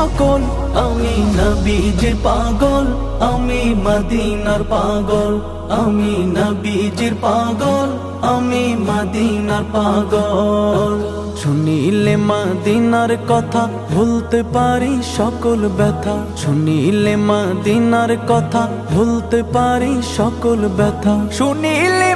সকল। আমি নবীজির পাগল, আমি মদিনার পাগল, আমি নবীজির পাগল, আমি মদিনার পাগল। শুনিলে মদিনার কথা ভুলতে পারি সকল ব্যথা, শুনিলে মদিনার কথা ভুলতে পারি সকল ব্যথা, শুনিলে